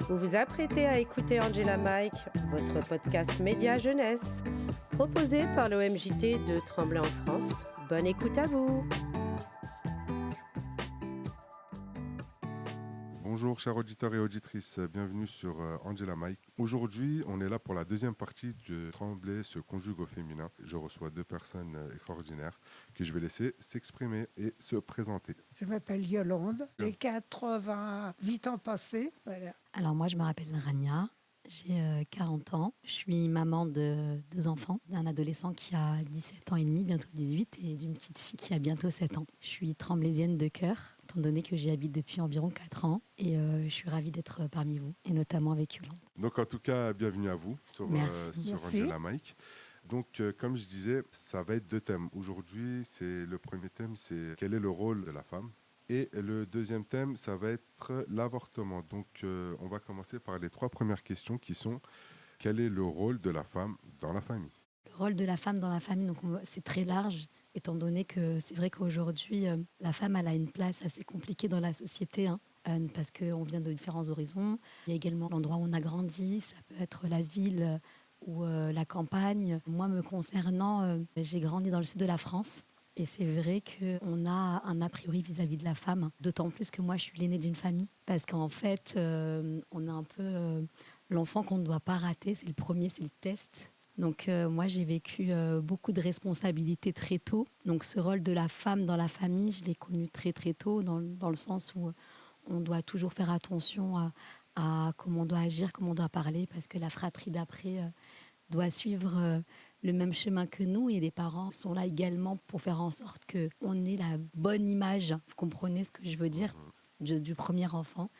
Vous vous apprêtez à écouter Angela Mike, votre podcast média jeunesse, proposé par l'OMJT de Tremblay en France. Bonne écoute à vous. Bonjour chers auditeurs et auditrices, bienvenue sur Angela Mike. Aujourd'hui, on est là pour la deuxième partie de Tremblay se conjugue au féminin. Je reçois deux personnes extraordinaires que je vais laisser s'exprimer et se présenter. Je m'appelle Yolande, j'ai 88 ans passés. Voilà. Alors moi, je me rappelle Rania, j'ai 40 ans. Je suis maman de 2 enfants, d'un adolescent qui a 17 ans et demi, bientôt 18, et d'une petite fille qui a bientôt 7 ans. Je suis tremblaysienne de cœur, étant donné que j'y habite depuis environ 4 ans, et je suis ravie d'être parmi vous, et notamment avec Yolande. Donc en tout cas, bienvenue à vous sur Merci. Angela Mike. Donc comme je disais, ça va être 2 thèmes. Aujourd'hui, le premier thème, c'est quel est le rôle de la femme ? Et le deuxième thème, ça va être l'avortement. Donc, on va commencer par les 3 premières questions qui sont quel est le rôle de la femme dans la famille ? Le rôle de la femme dans la famille, donc c'est très large, étant donné que c'est vrai qu'aujourd'hui, la femme elle a une place assez compliquée dans la société, parce qu'on vient de différents horizons. Il y a également l'endroit où on a grandi, ça peut être la ville ou la campagne. Moi, me concernant, j'ai grandi dans le sud de la France. Et c'est vrai qu'on a un a priori vis-à-vis de la femme, d'autant plus que moi je suis l'aînée d'une famille, parce qu'en fait on a un peu l'enfant qu'on ne doit pas rater, c'est le premier, c'est le test. Donc moi j'ai vécu beaucoup de responsabilités très tôt, donc ce rôle de la femme dans la famille, je l'ai connu très très tôt, dans le sens où on doit toujours faire attention à comment on doit agir, comment on doit parler, parce que la fratrie d'après doit suivre le même chemin que nous, et les parents sont là également pour faire en sorte qu'on ait la bonne image. Vous comprenez ce que je veux dire du premier enfant.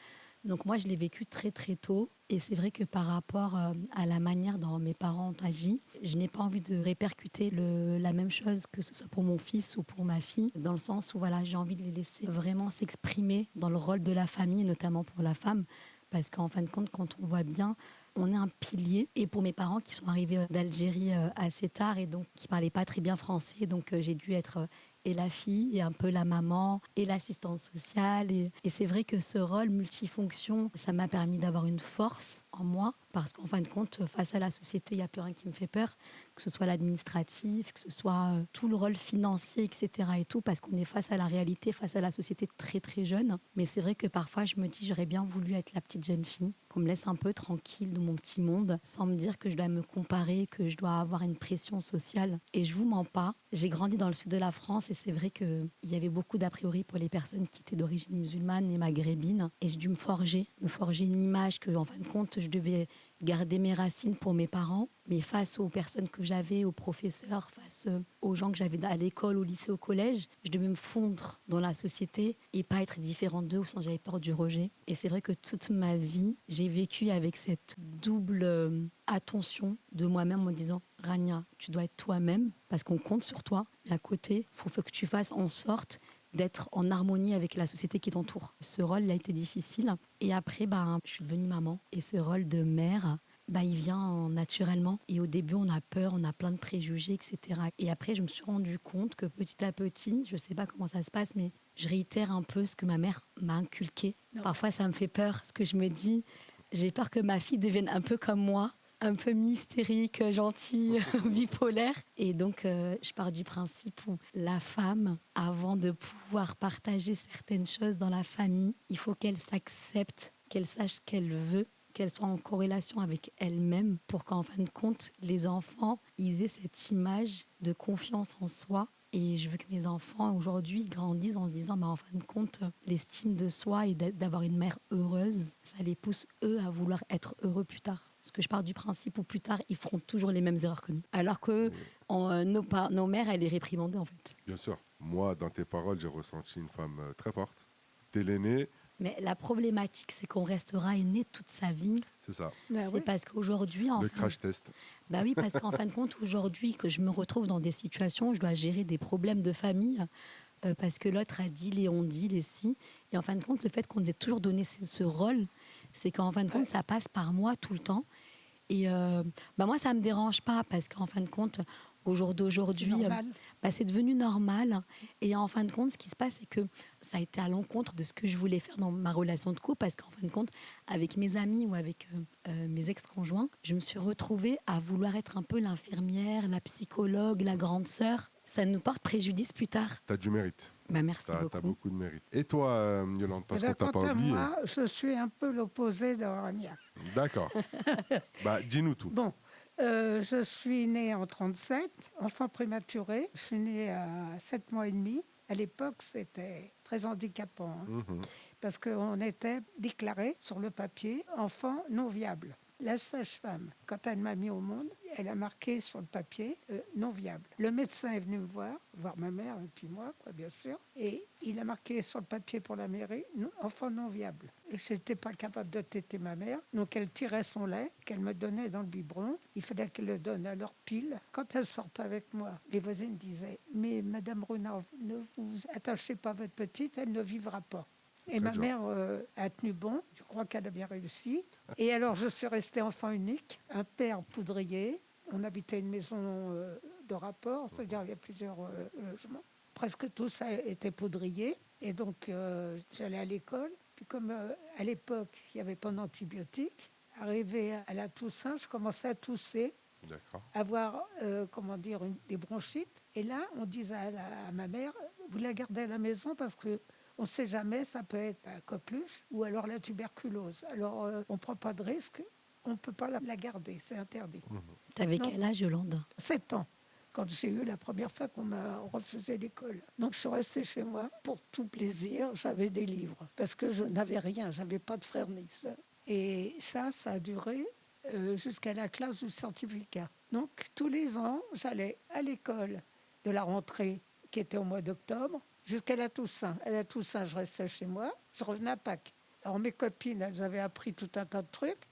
Donc moi, je l'ai vécu très très tôt, et c'est vrai que par rapport à la manière dont mes parents ont agi, je n'ai pas envie de répercuter la même chose, que ce soit pour mon fils ou pour ma fille, dans le sens où voilà, j'ai envie de les laisser vraiment s'exprimer dans le rôle de la famille, notamment pour la femme, parce qu'en fin de compte, quand on voit bien, on est un pilier. Et pour mes parents qui sont arrivés d'Algérie assez tard et donc qui ne parlaient pas très bien français, donc j'ai dû être et la fille et un peu la maman et l'assistante sociale. Et c'est vrai que ce rôle multifonction, ça m'a permis d'avoir une force en moi, parce qu'en fin de compte, face à la société, il n'y a plus rien qui me fait peur, que ce soit l'administratif, que ce soit tout le rôle financier, etc. et tout, parce qu'on est face à la réalité, face à la société très très jeune. Mais c'est vrai que parfois, je me dis, j'aurais bien voulu être la petite jeune fille, qu'on me laisse un peu tranquille dans mon petit monde, sans me dire que je dois me comparer, que je dois avoir une pression sociale. Et je vous mens pas, j'ai grandi dans le sud de la France, et c'est vrai qu'il y avait beaucoup d'a priori pour les personnes qui étaient d'origine musulmane et maghrébine. Et j'ai dû me forger une image que, en fin de compte, je devais garder mes racines pour mes parents, mais face aux personnes que j'avais, aux professeurs, face aux gens que j'avais à l'école, au lycée, au collège, je devais me fondre dans la société et pas être différente d'eux, sans j'avais peur du rejet. Et c'est vrai que toute ma vie, j'ai vécu avec cette double attention de moi-même, en disant « Rania, tu dois être toi-même, parce qu'on compte sur toi, mais à côté, il faut que tu fasses en sorte d'être en harmonie avec la société qui t'entoure. » Ce rôle, il a été difficile. Et après, je suis devenue maman. Et ce rôle de mère, il vient naturellement. Et au début, on a peur, on a plein de préjugés, etc. Et après, je me suis rendu compte que petit à petit, je ne sais pas comment ça se passe, mais je réitère un peu ce que ma mère m'a inculqué. Non. Parfois, ça me fait peur, ce que je me dis. J'ai peur que ma fille devienne un peu comme moi, un peu mystérique, gentille, bipolaire. Et donc, je pars du principe où la femme, avant de pouvoir partager certaines choses dans la famille, il faut qu'elle s'accepte, qu'elle sache ce qu'elle veut, qu'elle soit en corrélation avec elle-même, pour qu'en fin de compte, les enfants, ils aient cette image de confiance en soi. Et je veux que mes enfants, aujourd'hui, grandissent en se disant, en fin de compte, l'estime de soi et d'avoir une mère heureuse, ça les pousse, eux, à vouloir être heureux plus tard. Parce que je pars du principe où plus tard, ils feront toujours les mêmes erreurs que nous. Alors que nos mères, elles les réprimandaient, en fait. Bien sûr. Moi, dans tes paroles, j'ai ressenti une femme très forte. T'es l'aînée. Mais la problématique, c'est qu'on restera aîné toute sa vie. C'est ça. C'est parce qu'aujourd'hui... Le crash test. Oui, parce qu'en fin de compte, aujourd'hui, que je me retrouve dans des situations où je dois gérer des problèmes de famille, parce que l'autre a dit, les on dit, les si. Et en fin de compte, le fait qu'on nous ait toujours donné ce rôle, c'est qu'en fin de compte, ça passe par moi tout le temps. Et moi, ça ne me dérange pas, parce qu'en fin de compte, Au jour C'est d'aujourd'hui, normal. c'est devenu normal. Et en fin de compte, ce qui se passe, c'est que ça a été à l'encontre de ce que je voulais faire dans ma relation de couple, parce qu'en fin de compte, avec mes amis ou avec mes ex-conjoints, je me suis retrouvée à vouloir être un peu l'infirmière, la psychologue, la grande sœur. Ça nous porte préjudice plus tard. Tu as du mérite. Merci Tu as beaucoup. beaucoup de mérite. Et toi, Yolande, Eh parce bien, qu'on t'a quant pas à oublié. moi, je suis un peu l'opposé de Rania. D'accord. Dis-nous tout. Bon, je suis née en 37, enfant prématuré. Je suis née à 7 mois et demi. À l'époque, c'était très handicapant, hein, Mhm. parce qu'on était déclaré sur le papier enfant non viable. La sage-femme, quand elle m'a mis au monde, elle a marqué sur le papier non viable. Le médecin est venu me voir ma mère et puis moi, quoi, bien sûr, et il a marqué sur le papier pour la mairie enfant non viable. Et je n'étais pas capable de téter ma mère, donc elle tirait son lait qu'elle me donnait dans le biberon. Il fallait qu'elle le donne à leur pile. Quand elle sortait avec moi, les voisines disaient « Mais Madame Renard, ne vous attachez pas à votre petite, elle ne vivra pas ». Et ma dur. mère a tenu bon, je crois qu'elle a bien réussi. Et alors, je suis restée enfant unique, un père poudrier. On habitait une maison de rapport, c'est-à-dire il y a plusieurs logements. Presque tous étaient poudriers. Et donc, j'allais à l'école. Puis comme à l'époque, il n'y avait pas d'antibiotiques, arrivé à la Toussaint, je commençais à tousser, D'accord. avoir des bronchites. Et là, on disait à ma mère, vous la gardez à la maison parce que on ne sait jamais, ça peut être la coqueluche ou alors la tuberculose. Alors, on ne prend pas de risque, on ne peut pas la garder, c'est interdit. T'avais Non. quel âge, Yolande? 7 ans, quand j'ai eu la première fois qu'on m'a refusé l'école. Donc, je suis restée chez moi pour tout plaisir. J'avais des livres parce que je n'avais rien, je n'avais pas de frère ni sœur. Et ça a duré jusqu'à la classe du certificat. Donc, tous les ans, j'allais à l'école de la rentrée qui était au mois d'octobre jusqu'à la Toussaint. À la Toussaint, je restais chez moi, je revenais à Pâques. Alors, mes copines, elles avaient appris tout un tas de trucs.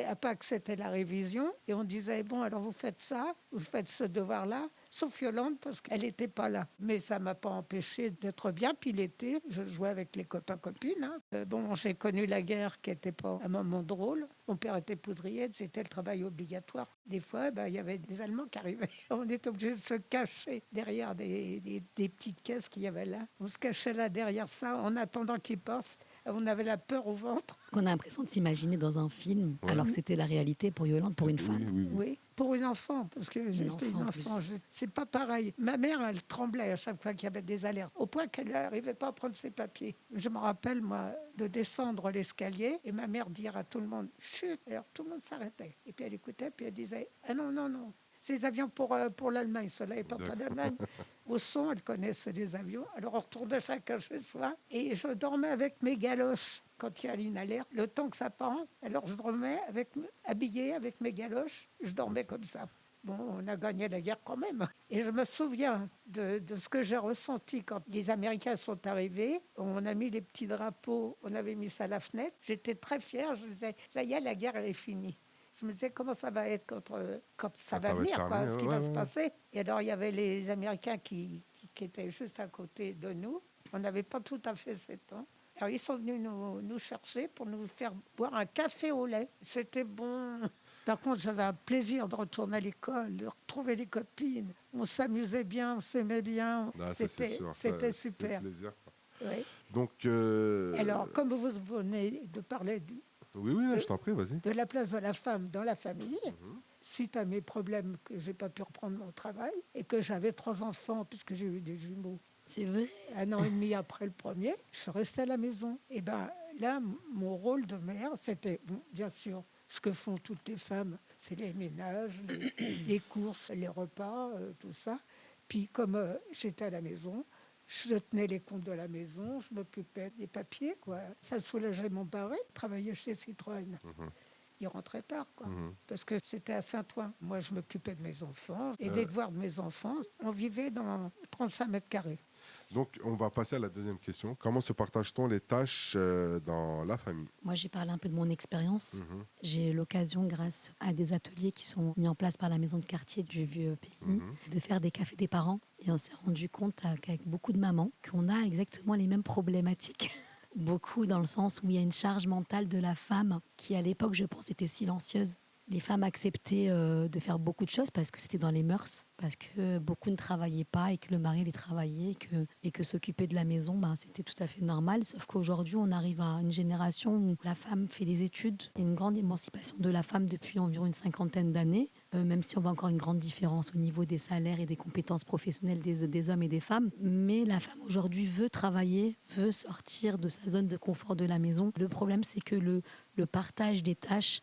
À Pâques, c'était la révision. Et on disait, bon, alors vous faites ça, vous faites ce devoir-là, sauf Yolande, parce qu'elle n'était pas là. Mais ça ne m'a pas empêché d'être bien. Puis l'été, je jouais avec les copains-copines. Hein. J'ai connu la guerre qui n'était pas un moment drôle. Mon père était poudrier, c'était le travail obligatoire. Des fois, il y avait des Allemands qui arrivaient. On était obligé de se cacher derrière des petites caisses qu'il y avait là. On se cachait là derrière ça en attendant qu'ils passent. On avait la peur au ventre. On a l'impression de s'imaginer dans un film, Ouais. alors que c'était la réalité pour Yolande, pour une Oui, femme. oui, oui. Oui, pour une enfant, parce que j'étais une enfant en enfant. plus. C'est pas pareil. Ma mère, elle tremblait à chaque fois qu'il y avait des alertes, au point qu'elle n'arrivait pas à prendre ses papiers. Je me rappelle, moi, de descendre l'escalier et ma mère dire à tout le monde « Chut !» Alors tout le monde s'arrêtait. Et puis elle écoutait, puis elle disait « Ah non, non, non, c'est les avions pour l'Allemagne, cela n'est pas d'Allemagne. » Au son, elle connaissait les avions. Alors on retournait chacun chez soi et je dormais avec mes galoches. Quand il y a une alerte, le temps que ça prend, alors je dormais habillée avec mes galoches, je dormais comme ça. Bon, on a gagné la guerre quand même. Et je me souviens de ce que j'ai ressenti quand les Américains sont arrivés. On a mis les petits drapeaux, on avait mis ça à la fenêtre. J'étais très fière, je me disais, ça y est, la guerre, elle est finie. Je me disais, comment ça va être quand ça va venir, terminer, ce qui va se passer. Et alors, il y avait les Américains qui étaient juste à côté de nous. On n'avait pas tout à fait 7 ans. Alors, ils sont venus nous chercher pour nous faire boire un café au lait. C'était bon. Par contre, j'avais un plaisir de retourner à l'école, de retrouver les copines. On s'amusait bien, on s'aimait bien. Ah, ça, c'est sûr. C'était C'est super. plaisir, quoi. Oui. Donc, Alors, comme vous venez de parler oui, là, je t'en prie, vas-y. de la place de la femme dans la famille, suite à mes problèmes que j'ai pas pu reprendre mon travail et que j'avais 3 enfants puisque j'ai eu des jumeaux. C'est vrai. 1 an et demi après le premier, je suis restée à la maison. Et bien là, mon rôle de mère, c'était, bon, bien sûr, ce que font toutes les femmes, c'est les ménages, les courses, les repas, tout ça. Puis comme j'étais à la maison, je tenais les comptes de la maison, je m'occupais des papiers, quoi. Ça soulageait mon mari, travaillait chez Citroën. Il rentrait tard, quoi, parce que c'était à Saint-Ouen. Moi, je m'occupais de mes enfants et des devoirs de mes enfants. On vivait dans 35 mètres carrés. Donc, on va passer à la deuxième question. Comment se partage-t-on les tâches dans la famille? Moi, j'ai parlé un peu de mon expérience. J'ai eu l'occasion, grâce à des ateliers qui sont mis en place par la maison de quartier du vieux pays, de faire des cafés des parents. Et on s'est rendu compte qu'avec beaucoup de mamans, qu'on a exactement les mêmes problématiques. Beaucoup dans le sens où il y a une charge mentale de la femme qui, à l'époque, je pense, était silencieuse. les femmes acceptaient de faire beaucoup de choses parce que c'était dans les mœurs, parce que beaucoup ne travaillaient pas et que le mari les travaillait et que s'occuper de la maison, ben, c'était tout à fait normal. Sauf qu'aujourd'hui, on arrive à une génération où la femme fait des études. Il y a une grande émancipation de la femme depuis environ une cinquantaine d'années, même si on voit encore une grande différence au niveau des salaires et des compétences professionnelles des hommes et des femmes. Mais la femme aujourd'hui veut travailler, veut sortir de sa zone de confort de la maison. Le problème, c'est que le partage des tâches,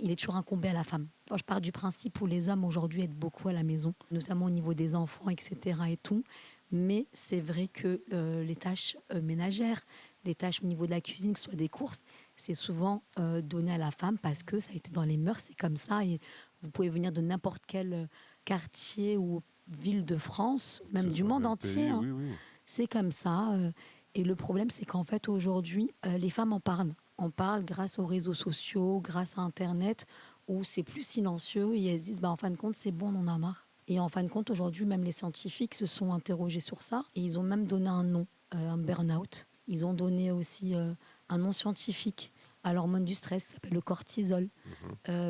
il est toujours incombé à la femme. Moi, je pars du principe où les hommes aujourd'hui aident beaucoup à la maison, notamment au niveau des enfants, etc. et tout. Mais c'est vrai que les tâches ménagères, les tâches au niveau de la cuisine, que ce soit des courses, c'est souvent donné à la femme parce que ça a été dans les mœurs, c'est comme ça. Et vous pouvez venir de n'importe quel quartier ou ville de France, même du monde entier. Oui, oui. C'est comme ça. Et le problème, c'est qu'en fait, aujourd'hui, les femmes en parlent. On parle grâce aux réseaux sociaux, grâce à Internet, où c'est plus silencieux et elles se disent, en fin de compte, c'est bon, on en a marre. Et en fin de compte, aujourd'hui, même les scientifiques se sont interrogés sur ça et ils ont même donné un nom, un burn-out. Ils ont donné aussi un nom scientifique à l'hormone du stress qui s'appelle le cortisol,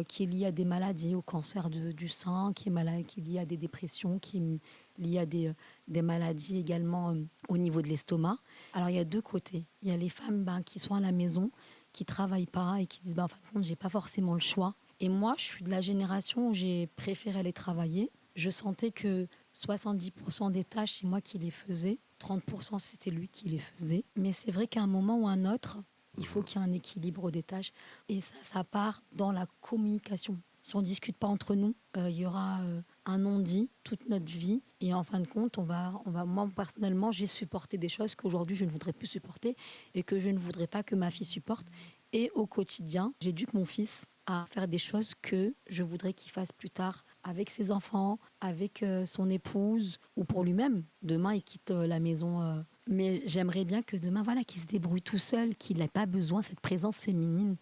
qui est lié à des maladies, au cancer du sein, qui est lié à des dépressions, qui est lié à des maladies également au niveau de l'estomac. Alors il y a deux côtés. Il y a les femmes qui sont à la maison, qui ne travaillent pas et qui disent en fin de compte, je n'ai pas forcément le choix. Et moi, je suis de la génération où j'ai préféré aller travailler. Je sentais que 70% des tâches, c'est moi qui les faisais. 30%, c'était lui qui les faisait. Mais c'est vrai qu'à un moment ou un autre, il faut qu'il y ait un équilibre des tâches. Et ça part dans la communication. Si on ne discute pas entre nous, il y aura un non-dit toute notre vie. Et en fin de compte, moi, personnellement, j'ai supporté des choses qu'aujourd'hui, je ne voudrais plus supporter et que je ne voudrais pas que ma fille supporte. Et au quotidien, j'éduque mon fils à faire des choses que je voudrais qu'il fasse plus tard avec ses enfants, avec son épouse ou pour lui-même. Demain, il quitte la maison. Mais j'aimerais bien que demain, qu'il se débrouille tout seul, qu'il n'ait pas besoin de cette présence féminine.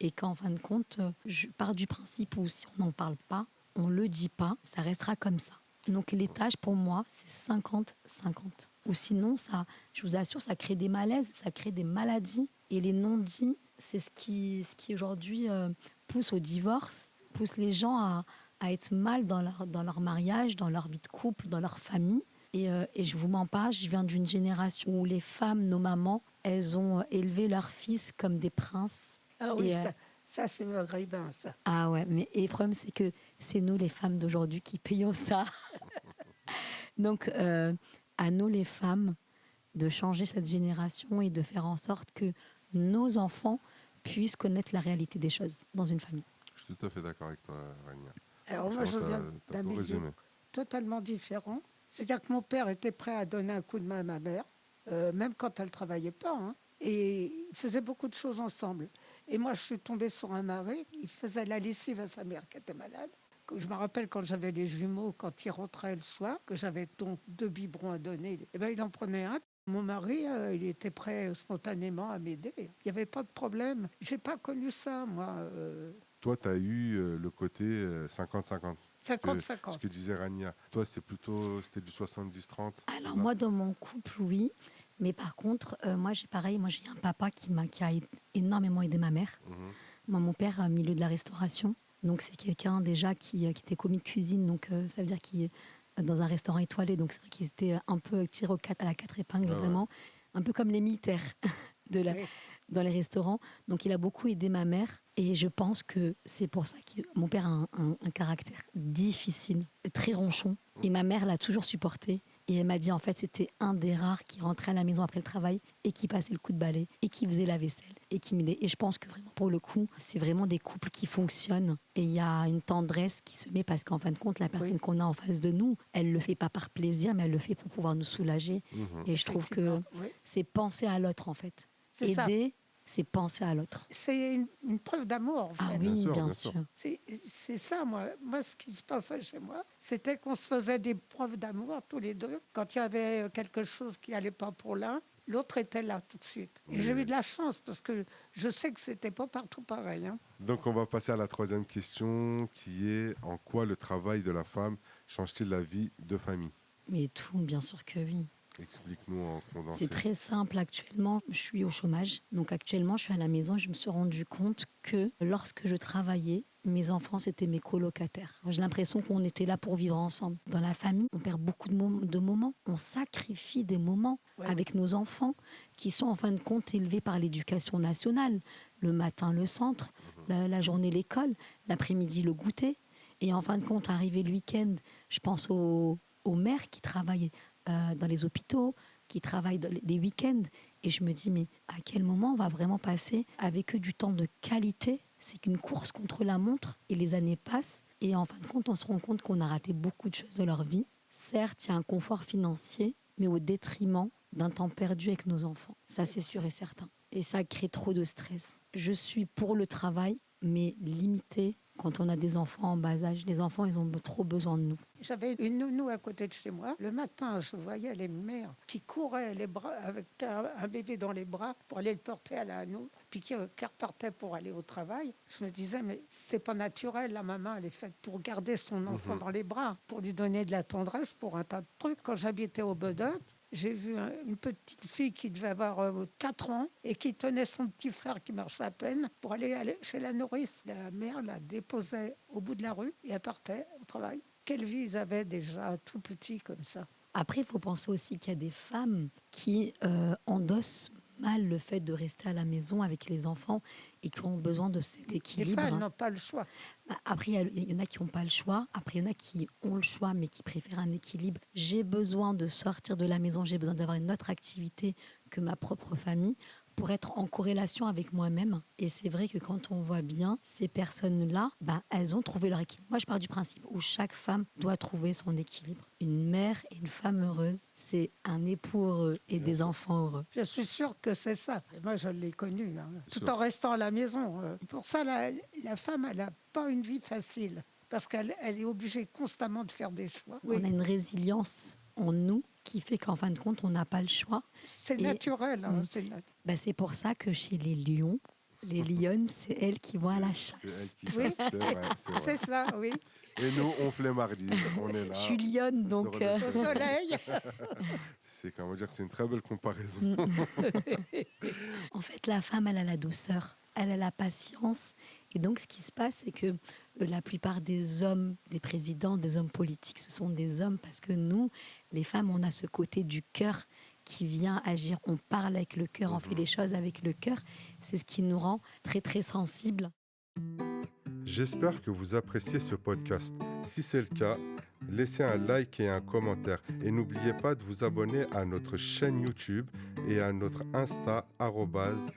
Et qu'en fin de compte, je pars du principe où si on n'en parle pas, on ne le dit pas, ça restera comme ça. Donc les tâches, pour moi, c'est 50-50. Ou sinon, ça, je vous assure, ça crée des malaises, ça crée des maladies. Et les non-dits, c'est ce qui aujourd'hui pousse au divorce, pousse les gens à être mal dans leur mariage, dans leur vie de couple, dans leur famille. Et je ne vous mens pas, je viens d'une génération où les femmes, nos mamans, elles ont élevé leurs fils comme des princes. Ah oui, ça c'est maghrébin, ça. Ah ouais, mais et le problème, c'est que c'est nous, les femmes d'aujourd'hui, qui payons ça. Donc, à nous, les femmes, de changer cette génération et de faire en sorte que nos enfants puissent connaître la réalité des choses dans une famille. Je suis tout à fait d'accord avec toi, Rania. Alors moi, je viens d'un milieu totalement différent. C'est-à-dire que mon père était prêt à donner un coup de main à ma mère, même quand elle ne travaillait pas. Hein, et ils faisaient beaucoup de choses ensemble. Et moi, je suis tombée sur un mari, il faisait la lessive à sa mère qui était malade. Je me rappelle quand j'avais les jumeaux, quand ils rentraient le soir, que j'avais donc 2 biberons à donner, et ben, il en prenait un. Mon mari, il était prêt spontanément à m'aider. Il n'y avait pas de problème. Je n'ai pas connu ça, moi. Toi, tu as eu le côté 50-50. 50-50. Ce que disait Rania. Toi, c'était du 70-30. Alors moi, dans mon couple, oui. Mais par contre, moi, j'ai un papa qui a énormément aidé ma mère. Moi, mon père, milieu de la restauration. Donc, c'est quelqu'un déjà qui était commis de cuisine. Donc, ça veut dire qu'il est dans un restaurant étoilé. Donc, c'est vrai qu'ils étaient un peu tirés à la 4 épingles, vraiment. Un peu comme les militaires dans les restaurants. Donc, il a beaucoup aidé ma mère. Et je pense que c'est pour ça que mon père a un caractère difficile, très ronchon. Et ma mère l'a toujours supporté. Et elle m'a dit, en fait, c'était un des rares qui rentrait à la maison après le travail et qui passait le coup de balai et qui faisait la vaisselle et qui m'aidait. Et je pense que vraiment, pour le coup, c'est vraiment des couples qui fonctionnent. Et il y a une tendresse qui se met parce qu'en fin de compte, la personne qu'on a en face de nous, elle ne le fait pas par plaisir, mais elle le fait pour pouvoir nous soulager. Et je trouve que c'est penser à l'autre, en fait. C'est aider, c'est penser à l'autre. C'est une preuve d'amour, en fait. Ah oui, bien sûr. C'est ça, moi. Moi, ce qui se passait chez moi, c'était qu'on se faisait des preuves d'amour tous les deux. Quand il y avait quelque chose qui n'allait pas pour l'un, l'autre était là tout de suite. Et j'ai eu de la chance, parce que je sais que ce n'était pas partout pareil. Hein. Donc, on va passer à la troisième question, qui est en quoi le travail de la femme change-t-il la vie de famille ? Mais tout, bien sûr que oui. Explique-nous en condensé. C'est très simple. Actuellement, je suis au chômage. Donc actuellement, je suis à la maison. Je me suis rendu compte que lorsque je travaillais, mes enfants, c'était mes colocataires. J'ai l'impression qu'on était là pour vivre ensemble. Dans la famille, on perd beaucoup de moments. On sacrifie des moments avec nos enfants qui sont en fin de compte élevés par l'éducation nationale. Le matin, le centre, la journée, l'école, l'après-midi, le goûter. Et en fin de compte, arrivé le week-end, je pense aux mères qui travaillent dans les hôpitaux, qui travaillent les week-ends. Et je me dis, mais à quel moment on va vraiment passer avec eux du temps de qualité? C'est qu'une course contre la montre et les années passent. Et en fin de compte, on se rend compte qu'on a raté beaucoup de choses de leur vie. Certes, il y a un confort financier, mais au détriment d'un temps perdu avec nos enfants. Ça, c'est sûr et certain. Et ça crée trop de stress. Je suis pour le travail, mais limité. Quand on a des enfants en bas âge, les enfants, ils ont trop besoin de nous. J'avais une nounou à côté de chez moi. Le matin, je voyais les mères qui couraient les bras avec un bébé dans les bras pour aller le porter à la nounou, puis qui repartaient pour aller au travail. Je me disais, mais c'est pas naturel, la maman, elle est faite pour garder son enfant dans les bras, pour lui donner de la tendresse, pour un tas de trucs. Quand j'habitais au Bedot, j'ai vu une petite fille qui devait avoir 4 ans et qui tenait son petit frère qui marchait à peine pour aller chez la nourrice. La mère la déposait au bout de la rue et elle partait au travail. Quelle vie ils avaient déjà tout petits comme ça. Après, il faut penser aussi qu'il y a des femmes qui endossent mal le fait de rester à la maison avec les enfants et qui ont besoin de cet équilibre. Les femmes n'ont pas le choix. Après, il y en a qui n'ont pas le choix. Après, il y en a qui ont le choix, mais qui préfèrent un équilibre. J'ai besoin de sortir de la maison, j'ai besoin d'avoir une autre activité que ma propre famille pour être en corrélation avec moi-même. Et c'est vrai que quand on voit bien ces personnes-là, elles ont trouvé leur équilibre. Moi, je pars du principe où chaque femme doit trouver son équilibre. Une mère et une femme heureuse, c'est un époux heureux et des enfants heureux. Je suis sûre que c'est ça. Et moi, je l'ai connu, tout en restant à la maison. Pour ça, la femme, elle n'a pas une vie facile, parce qu'elle est obligée constamment de faire des choix. On a une résilience en nous qui fait qu'en fin de compte, on n'a pas le choix. C'est naturel. C'est pour ça que chez les lions, les lionnes, c'est elles qui vont à la chasse. C'est elles qui chassent, c'est vrai. C'est ça, oui. Et nous, on flemmardise, on est là. Je suis lionne, donc... Au soleil. C'est comment dire, c'est une très belle comparaison. En fait, la femme, elle a la douceur, elle a la patience. Et donc, ce qui se passe, c'est que la plupart des hommes, des présidents, des hommes politiques, ce sont des hommes parce que nous, les femmes, on a ce côté du cœur qui vient agir. On parle avec le cœur, on fait les choses avec le cœur. C'est ce qui nous rend très, très sensibles. J'espère que vous appréciez ce podcast. Si c'est le cas, laissez un like et un commentaire. Et n'oubliez pas de vous abonner à notre chaîne YouTube et à notre Insta @OMJT.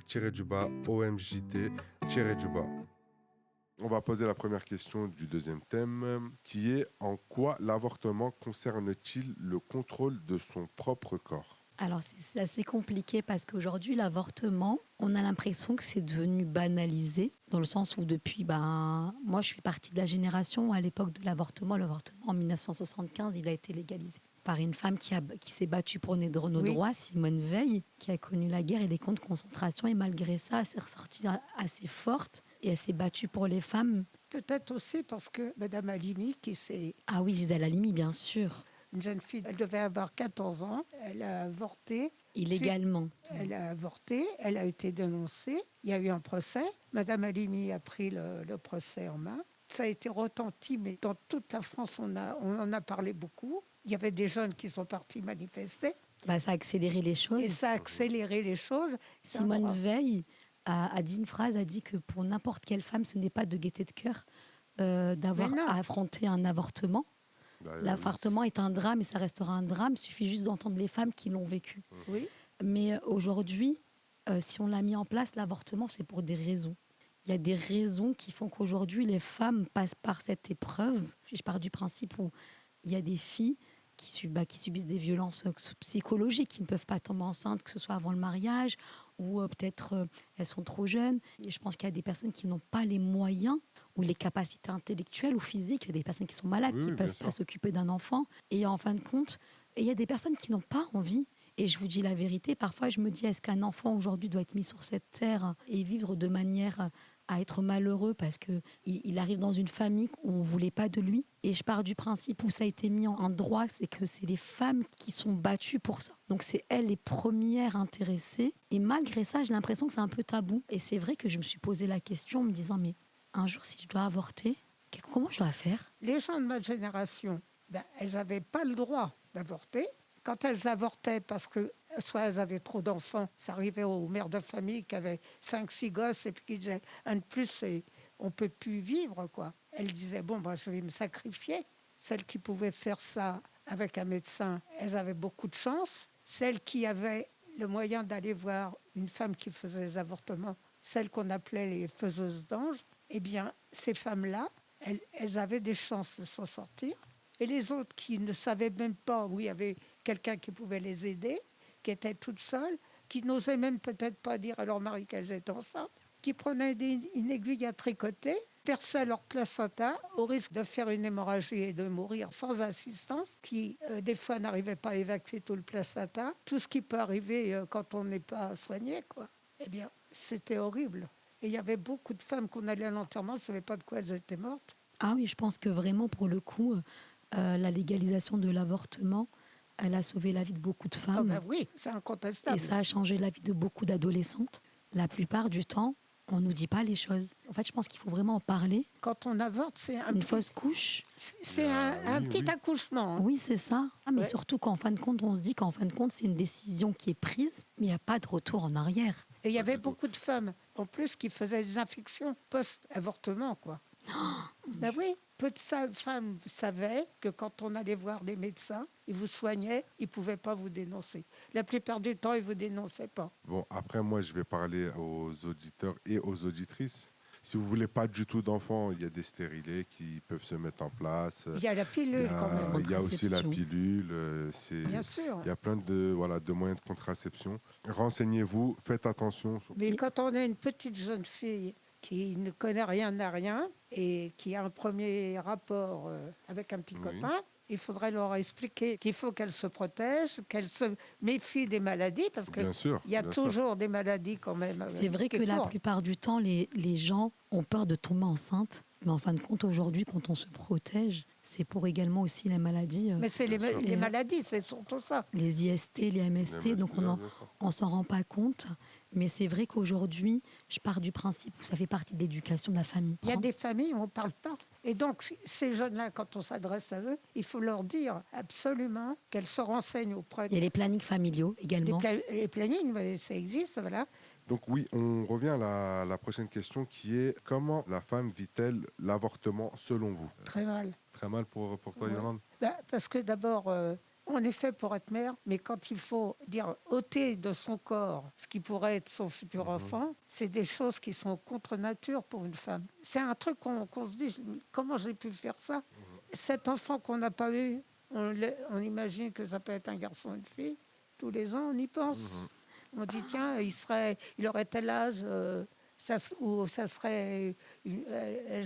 On va poser la première question du deuxième thème, qui est: en quoi l'avortement concerne-t-il le contrôle de son propre corps ? Alors, c'est assez compliqué parce qu'aujourd'hui, l'avortement, on a l'impression que c'est devenu banalisé, dans le sens où depuis, moi, je suis partie de la génération où, à l'époque de l'avortement, en 1975, il a été légalisé par une femme qui s'est battue pour nos droits, Simone Veil, qui a connu la guerre et les camps de concentration. Et malgré ça, elle s'est ressortie assez forte et elle s'est battue pour les femmes. Peut-être aussi parce que Mme Halimi, qui s'est... Ah oui, Gisèle Halimi, bien sûr. Une jeune fille, elle devait avoir 14 ans, elle a avorté. Illégalement. Elle a avorté, elle a été dénoncée, il y a eu un procès. Madame Halimi a pris le procès en main. Ça a été retenti, mais dans toute la France, on en a parlé beaucoup. Il y avait des jeunes qui sont partis manifester. Ça a accéléré les choses. Et ça a accéléré les choses. Simone Veil a dit une phrase, a dit que pour n'importe quelle femme, ce n'est pas de gaieté de cœur d'avoir à affronter un avortement. L'avortement est un drame et ça restera un drame. Il suffit juste d'entendre les femmes qui l'ont vécu. Oui. Mais aujourd'hui, si on l'a mis en place, l'avortement, c'est pour des raisons. Il y a des raisons qui font qu'aujourd'hui, les femmes passent par cette épreuve. Je pars du principe où il y a des filles qui subissent des violences psychologiques, qui ne peuvent pas tomber enceintes, que ce soit avant le mariage, ou peut-être elles sont trop jeunes. Et je pense qu'il y a des personnes qui n'ont pas les moyens ou les capacités intellectuelles ou physiques. Il y a des personnes qui sont malades, qui ne peuvent pas s'occuper d'un enfant. Et en fin de compte, il y a des personnes qui n'ont pas envie. Et je vous dis la vérité, parfois je me dis, est-ce qu'un enfant aujourd'hui doit être mis sur cette terre et vivre de manière à être malheureux parce qu'il arrive dans une famille où on ne voulait pas de lui. Et je pars du principe où ça a été mis en droit, c'est que c'est les femmes qui sont battues pour ça. Donc c'est elles les premières intéressées. Et malgré ça, j'ai l'impression que c'est un peu tabou. Et c'est vrai que je me suis posé la question en me disant, mais un jour, si je dois avorter, comment je dois faire ? Les gens de ma génération, elles n'avaient pas le droit d'avorter. Quand elles avortaient, parce que soit elles avaient trop d'enfants, ça arrivait aux mères de famille qui avaient 5-6 gosses et puis qui disaient un de plus, on ne peut plus vivre, quoi. Elles disaient, je vais me sacrifier. Celles qui pouvaient faire ça avec un médecin, elles avaient beaucoup de chance. Celles qui avaient le moyen d'aller voir une femme qui faisait les avortements, celles qu'on appelait les faiseuses d'anges, eh bien, ces femmes-là, elles avaient des chances de s'en sortir. Et les autres qui ne savaient même pas où il y avait quelqu'un qui pouvait les aider, qui étaient toutes seules, qui n'osaient même peut-être pas dire à leur mari qu'elles étaient enceintes, qui prenaient une aiguille à tricoter, perçaient leur placenta au risque de faire une hémorragie et de mourir sans assistance, qui des fois n'arrivaient pas à évacuer tout le placenta, tout ce qui peut arriver quand on n'est pas soigné, quoi. Eh bien, c'était horrible. Et il y avait beaucoup de femmes qu'on allait à l'enterrement, on ne savait pas de quoi elles étaient mortes. Ah oui, je pense que vraiment, pour le coup, la légalisation de l'avortement, elle a sauvé la vie de beaucoup de femmes. Oui, c'est incontestable. Et ça a changé la vie de beaucoup d'adolescentes. La plupart du temps, on ne nous dit pas les choses. En fait, je pense qu'il faut vraiment en parler. Quand on avorte, c'est une fausse couche. C'est un petit accouchement. Oui, c'est ça. Mais surtout qu'en fin de compte, on se dit qu'en fin de compte, c'est une décision qui est prise, mais il n'y a pas de retour en arrière. Et il y avait beaucoup de femmes, en plus, qui faisaient des infections post-avortement, quoi. Oui, peu de femmes savaient que quand on allait voir les médecins, ils vous soignaient, ils ne pouvaient pas vous dénoncer. La plupart du temps, ils ne vous dénonçaient pas. Bon, après, moi, je vais parler aux auditeurs et aux auditrices. Si vous ne voulez pas du tout d'enfants, il y a des stérilés qui peuvent se mettre en place. Il y a la pilule quand même. Il y a aussi la pilule. Bien sûr. Il y a plein de moyens de contraception. Renseignez-vous, faites attention. Mais quand on a une petite jeune fille qui ne connaît rien à rien et qui a un premier rapport avec un petit copain, il faudrait leur expliquer qu'il faut qu'elle se protège, qu'elle se méfie des maladies, parce qu'il y a toujours des maladies quand même. C'est vrai que la plupart du temps, les gens ont peur de tomber enceinte, mais en fin de compte, aujourd'hui, quand on se protège, c'est pour également aussi les maladies. Mais c'est les maladies, c'est surtout ça. Les IST, les MST, donc on ne s'en rend pas compte. Mais c'est vrai qu'aujourd'hui, je pars du principe où ça fait partie de l'éducation de la famille. Il y a des familles où on ne parle pas. Et donc, ces jeunes-là, quand on s'adresse à eux, il faut leur dire absolument qu'elles se renseignent auprès. Il y a les plannings familiaux également. Les plannings, ça existe, voilà. Donc oui, on revient à la prochaine question qui est comment la femme vit-elle l'avortement selon vous ? Très mal. Très mal pour toi, Yolande ? Parce que d'abord, on est fait pour être mère, mais quand il faut ôter de son corps ce qui pourrait être son futur enfant, c'est des choses qui sont contre nature pour une femme. C'est un truc qu'on se dit, comment j'ai pu faire ça ? Cet enfant qu'on n'a pas eu, on imagine que ça peut être un garçon ou une fille. Tous les ans, on y pense. On dit, tiens, il aurait tel âge, elle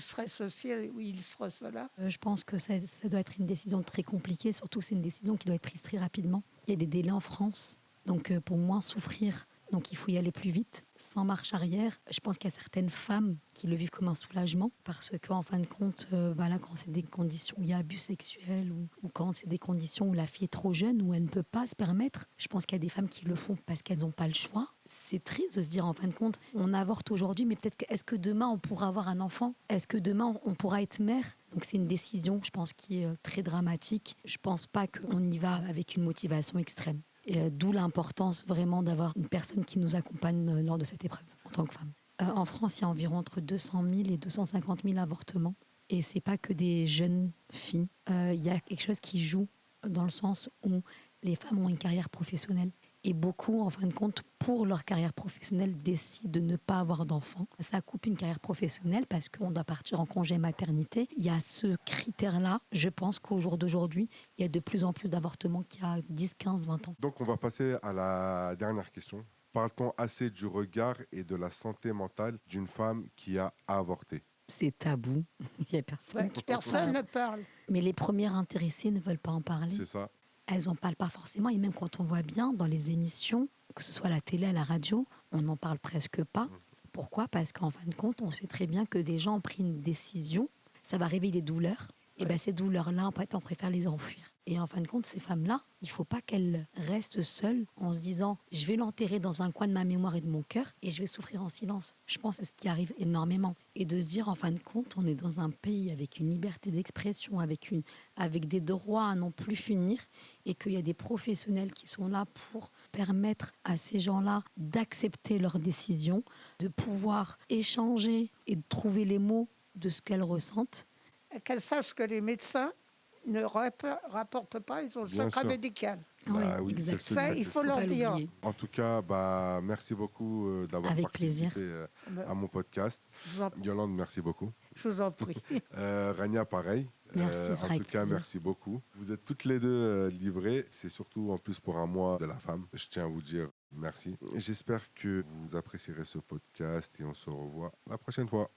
serait ceci, ou il serait cela. Je pense que ça doit être une décision très compliquée, surtout c'est une décision qui doit être prise très rapidement. Il y a des délais en France, donc pour moins souffrir, donc il faut y aller plus vite, sans marche arrière. Je pense qu'il y a certaines femmes qui le vivent comme un soulagement, parce qu'en fin de compte, quand c'est des conditions où il y a abus sexuel, ou quand c'est des conditions où la fille est trop jeune, où elle ne peut pas se permettre, je pense qu'il y a des femmes qui le font parce qu'elles n'ont pas le choix. C'est triste de se dire, en fin de compte, on avorte aujourd'hui, mais peut-être est-ce que demain on pourra avoir un enfant ? Est-ce que demain on pourra être mère ? Donc c'est une décision, je pense, qui est très dramatique. Je ne pense pas qu'on y va avec une motivation extrême. Et d'où l'importance vraiment d'avoir une personne qui nous accompagne lors de cette épreuve en tant que femme. En France, il y a environ entre 200 000 et 250 000 avortements. Et ce n'est pas que des jeunes filles. Il y a quelque chose qui joue dans le sens où les femmes ont une carrière professionnelle. Et beaucoup, en fin de compte, pour leur carrière professionnelle, décident de ne pas avoir d'enfants. Ça coupe une carrière professionnelle parce qu'on doit partir en congé maternité. Il y a ce critère-là. Je pense qu'au jour d'aujourd'hui, il y a de plus en plus d'avortements qu'il y a 10, 15, 20 ans. Donc, on va passer à la dernière question. Parle-t-on assez du regard et de la santé mentale d'une femme qui a avorté ? C'est tabou. Il n'y a personne qui personne ne parle. Mais les premières intéressées ne veulent pas en parler. C'est ça. Elles n'en parlent pas forcément. Et même quand on voit bien dans les émissions, que ce soit à la télé, à la radio, on n'en parle presque pas. Pourquoi ? Parce qu'en fin de compte, on sait très bien que des gens ont pris une décision, ça va réveiller des douleurs. Et bien ces douleurs-là, en fait, on préfère les enfuir. Et en fin de compte, ces femmes-là, il ne faut pas qu'elles restent seules en se disant « je vais l'enterrer dans un coin de ma mémoire et de mon cœur et je vais souffrir en silence ». Je pense que c'est ce qui arrive énormément. Et de se dire, en fin de compte, on est dans un pays avec une liberté d'expression, avec des droits à n'en plus finir, et qu'il y a des professionnels qui sont là pour permettre à ces gens-là d'accepter leurs décisions, de pouvoir échanger et de trouver les mots de ce qu'elles ressentent. Qu'elles sachent que les médecins ne rapportent pas, ils ont le Bien secret sûr. médical. Bah oui, exact. c'est le Ça, secret. il faut Faut leur pas dire. l'oublier. En tout cas, merci beaucoup d'avoir Avec participé plaisir. à mon podcast. Je vous en, Yolande, merci beaucoup. je vous en prie. Rania, pareil. Merci, ce sera en avec tout cas, plaisir. merci beaucoup. Vous êtes toutes les deux livrées. C'est surtout en plus pour un mois de la femme. Je tiens à vous dire merci. J'espère que vous apprécierez ce podcast et on se revoit la prochaine fois.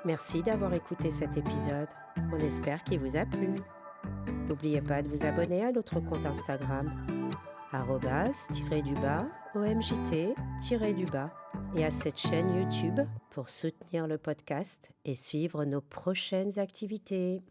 Merci d'avoir écouté cet épisode. On espère qu'il vous a plu. N'oubliez pas de vous abonner à notre compte Instagram @OMJT_ et à cette chaîne YouTube pour soutenir le podcast et suivre nos prochaines activités.